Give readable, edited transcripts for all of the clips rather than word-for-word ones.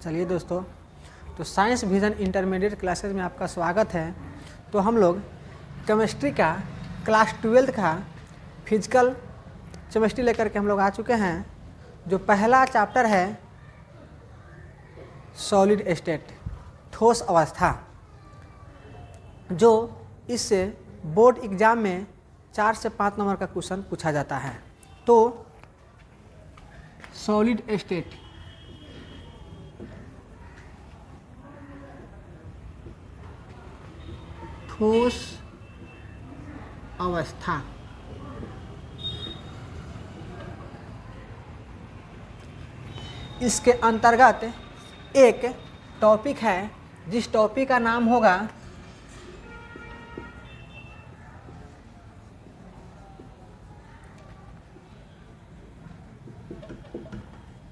चलिए दोस्तों, तो साइंस विजन इंटरमीडिएट क्लासेस में आपका स्वागत है। तो हम लोग केमिस्ट्री का क्लास 12 का फिजिकल केमिस्ट्री लेकर के हम लोग आ चुके हैं। जो पहला चैप्टर है सॉलिड स्टेट, ठोस अवस्था, जो इससे बोर्ड एग्जाम में 4 से 5 नंबर का क्वेश्चन पूछा जाता है। तो सॉलिड स्टेट ठोस अवस्था, इसके अंतर्गत एक टॉपिक है जिस टॉपिक का नाम होगा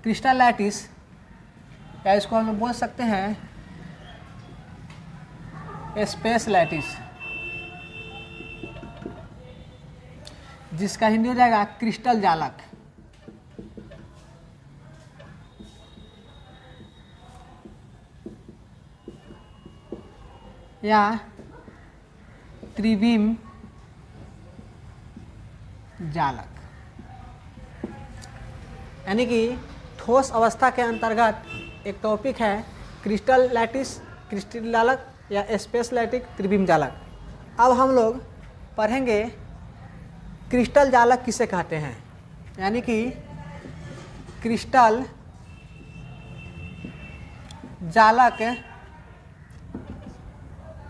क्रिस्टलाइटिस, या इसको हम बोल सकते हैं स्पेसलाइटिस, जिसका हिंदी हो जाएगा क्रिस्टल जालक। या त्रिविम जालक, यानी कि ठोस अवस्था के अंतर्गत एक टॉपिक है क्रिस्टलाइटिस, क्रिस्टल जालक या स्पेसलाइटिक त्रिविम जालक। अब हम लोग पढ़ेंगे क्रिस्टल जालक किसे कहते हैं, यानी कि क्रिस्टल जालक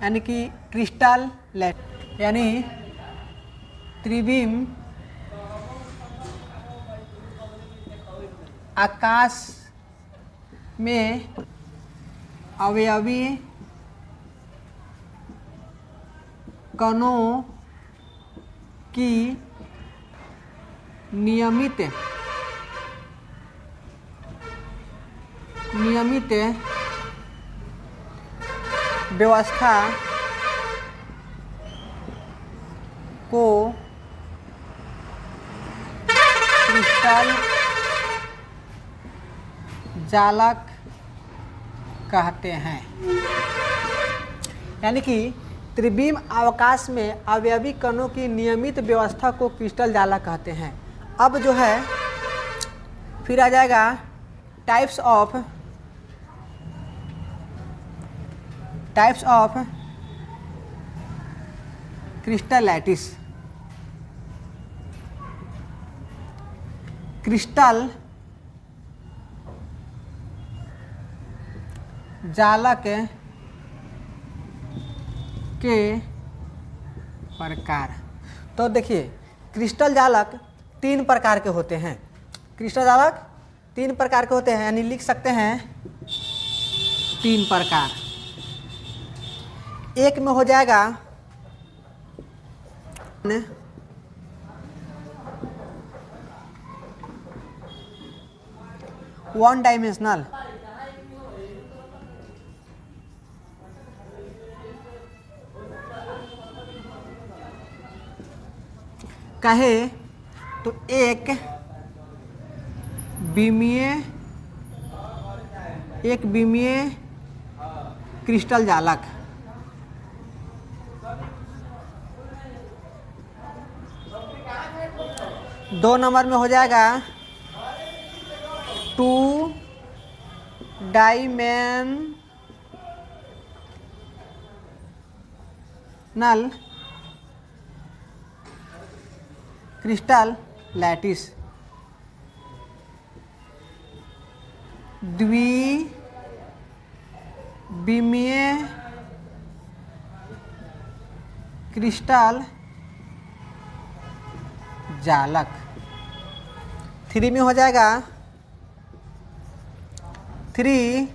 यानी कि क्रिस्टल लाइट यानी त्रिविम आकाश में अवयवी कणों की नियमित व्यवस्था को क्रिस्टल जालक कहते हैं। यानी कि त्रिविम आकाश में अवयवी कणों की नियमित व्यवस्था को क्रिस्टल जालक कहते हैं। अब जो है फिर आ जाएगा टाइप्स ऑफ क्रिस्टलाइटिस। क्रिस्टल जालक के प्रकार। तो देखिए, क्रिस्टल जालक 3 प्रकार के होते हैं। क्रिस्टल जालक 3 प्रकार के होते हैं, यानी लिख सकते हैं 3 प्रकार। एक में हो जाएगा वन डायमेंशनल, कहे तो एक विमीय क्रिस्टल जालक। दो नंबर में हो जाएगा 2 डायमेंशनल क्रिस्टल लैटिस। द्विविमीय क्रिस्टल जालक। 3 में हो जाएगा 3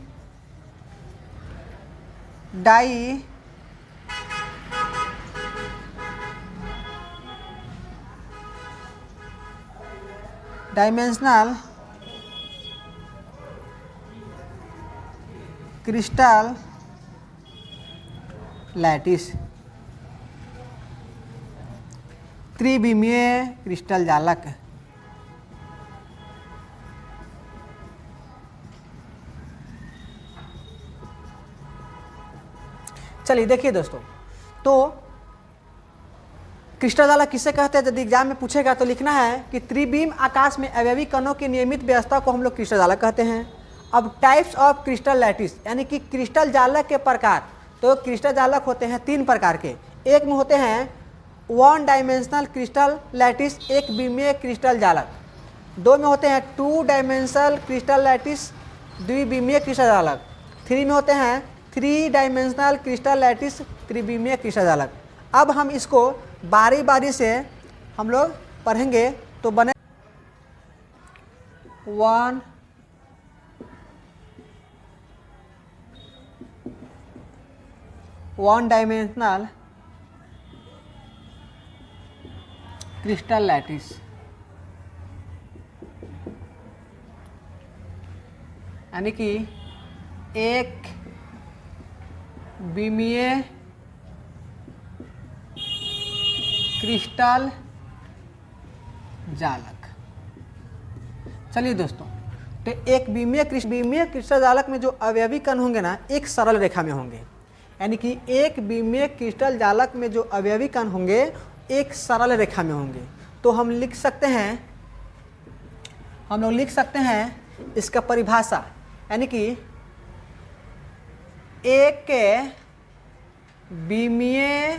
डायमेंशनल क्रिस्टल लैटिस। त्रिविमीय क्रिस्टल जालक। चलिए देखिए दोस्तों, तो क्रिस्टल जालक किसे कहते हैं? यदि एग्जाम में पूछेगा तो लिखना है कि त्रिविम आकाश में अवयवी कणों की नियमित व्यवस्था को हम लोग क्रिस्टल जालक कहते हैं। अब टाइप्स ऑफ क्रिस्टल लैटिस, यानी कि क्रिस्टल जालक के प्रकार। तो क्रिस्टल जालक होते हैं 3 प्रकार के। एक में होते हैं 1 डायमेंशनल क्रिस्टल लैटिस, एक विमीय क्रिस्टल जालक। 2 में होते हैं 2 डायमेंशनल क्रिस्टल लैटिस, द्विविमीय क्रिस्टल जालक। 3 में होते हैं 3 डायमेंशनल क्रिस्टल लैटिस, त्रिविमीय क्रिस्टल जालक। अब हम इसको बारी बारी से हम लोग पढ़ेंगे तो बने 1 डायमेंशनल क्रिस्टल लैटिस, यानी कि एक विमीय क्रिस्टल जालक। चलिए दोस्तों, तो एक विमीय क्रिस्टल जालक में जो अवयवी कण होंगे ना, एक सरल रेखा में होंगे। यानी कि एक विमीय क्रिस्टल जालक में जो अवयवी कण होंगे एक सरल रेखा में होंगे। तो हम लोग लिख सकते हैं इसका परिभाषा, यानी कि एक विमीय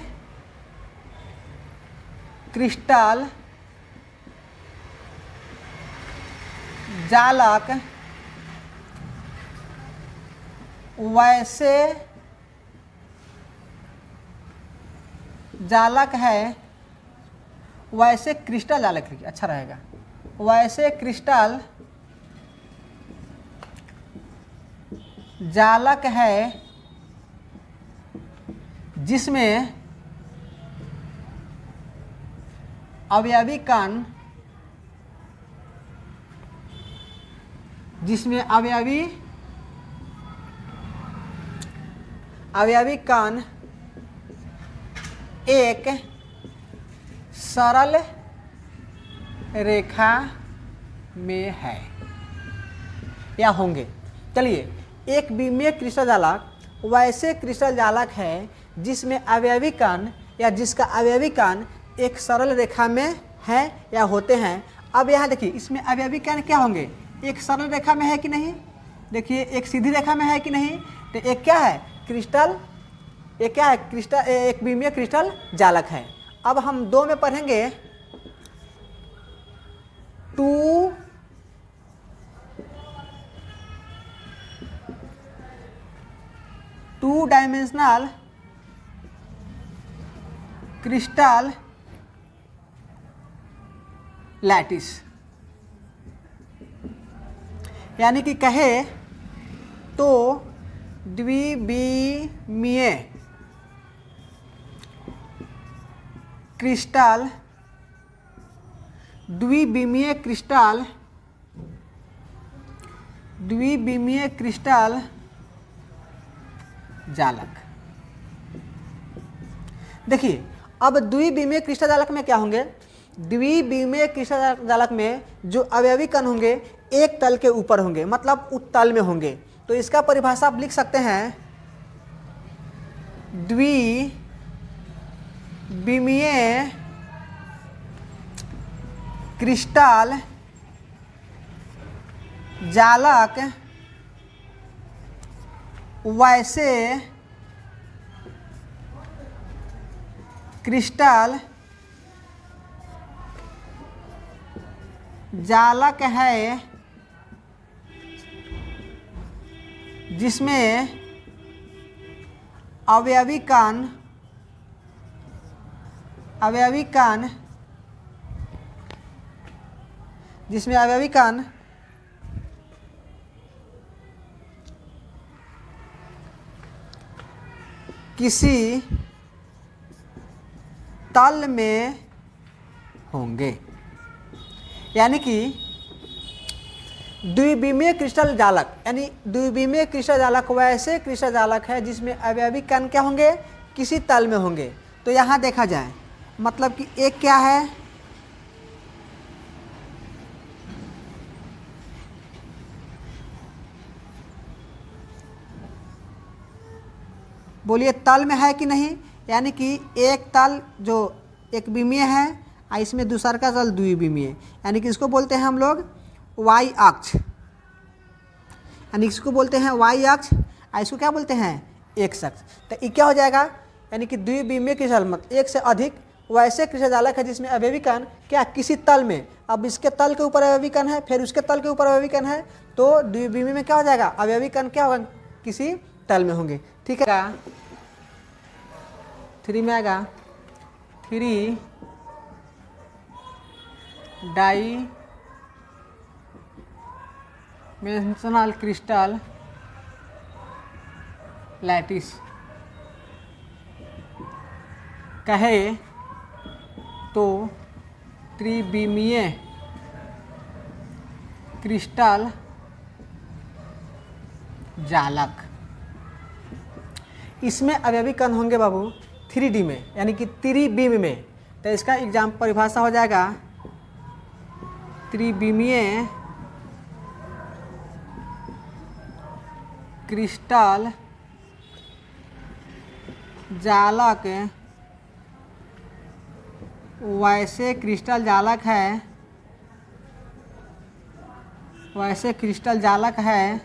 क्रिस्टल जालक वैसे जालक है, वैसे क्रिस्टल जालक अच्छा रहेगा, वैसे क्रिस्टल जालक है जिसमें अवयवी कण एक सरल रेखा में है या होंगे। चलिए, एक विमीय क्रिस्टल जालक वैसे क्रिस्टल जालक है जिसमें अवयवी कण या जिसका अवयवी कण एक सरल रेखा में है या होते हैं। अब यहाँ देखिए, इसमें अवयवी कण क्या होंगे? एक सरल रेखा में है कि नहीं? देखिए, एक सीधी रेखा में है कि नहीं? तो एक क्या है? क्रिस्टल, एक क्या है? क्रिस्टल, एक विमीय क्रिस्टल जालक है। अब हम 2 में पढ़ेंगे 2 डायमेंशनल क्रिस्टल लैटिस, यानी कि कहे तो द्विविमीय क्रिस्टल जालक। देखिए, अब द्विविमीय क्रिस्टल जालक में क्या होंगे? द्विविमीय क्रिस्टल जालक में जो अवयवी कण होंगे एक तल के ऊपर होंगे, मतलब उत्तल में होंगे। तो इसका परिभाषा आप लिख सकते हैं, द्विविमीय क्रिस्टल जालक वैसे क्रिस्टल जालक है जिसमें अवयवी कण किसी तल में होंगे। यानी कि द्विविमीय क्रिस्टल जालक, यानी द्विविमीय क्रिस्टल जालक वैसे क्रिस्टल जालक है जिसमें अवयवी कण क्या होंगे? किसी तल में होंगे। तो यहाँ देखा जाए, मतलब कि एक क्या है? बोलिए तल में है कि नहीं, यानी कि एक तल जो एक बिमीय है और इसमें दूसरा का तल द्विविमीय, यानी कि इसको बोलते हैं हम लोग y अक्ष, यानी इसको बोलते हैं y अक्ष और इसको क्या बोलते हैं x अक्ष। तो ये क्या हो जाएगा, यानी कि द्विविमीय क्रिस्टल मत एक से अधिक वैसे क्रिस्टल जालक है जिसमें अवयवी कण क्या किसी तल में, अब इसके तल के ऊपर अवयवी कण है, फिर उसके तल के ऊपर अवयवी कण है, तो द्विविमीय में क्या हो जाएगा, अवयवी कण क्या होगा किसी तल में होंगे। ठीक है, 3 में आएगा 3 डाइमेंशनल क्रिस्टल लैटिस। कहे तो त्रिविमीय क्रिस्टल जालक, इसमें अवयवी कण होंगे बाबू 3D में, यानी कि त्रिविम में। तो इसका एग्जाम परिभाषा हो जाएगा त्रिविमीय क्रिस्टल जालक वैसे क्रिस्टल जालक है, वैसे क्रिस्टल जालक है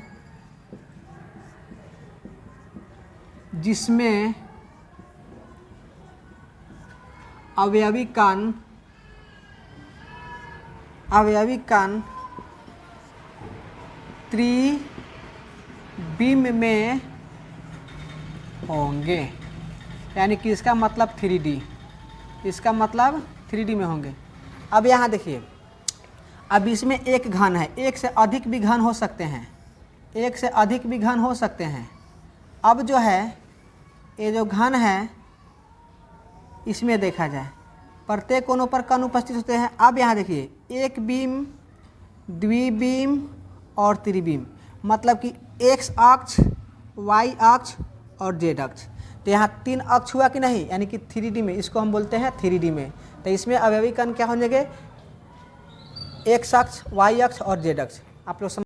जिसमें अवयवी कण त्रिविम में होंगे, यानी कि इसका मतलब 3D, इसका मतलब 3D में होंगे। अब यहाँ देखिए, अब इसमें एक घन है, एक से अधिक भी घन हो सकते हैं, एक से अधिक भी घन हो सकते हैं। अब जो है ये जो घन है इसमें देखा जाए प्रत्येक कोनों पर कण उपस्थित होते हैं। अब यहाँ देखिए एक बीम, द्विबीम और त्रिबीम, मतलब कि x अक्ष, y अक्ष और z अक्ष। तो यहाँ 3 अक्ष हुआ कि नहीं, यानी कि 3D में, इसको हम बोलते हैं 3D में। तो इसमें अवयवी कण क्या होंगे, x अक्ष, y अक्ष और z अक्ष। आप लोग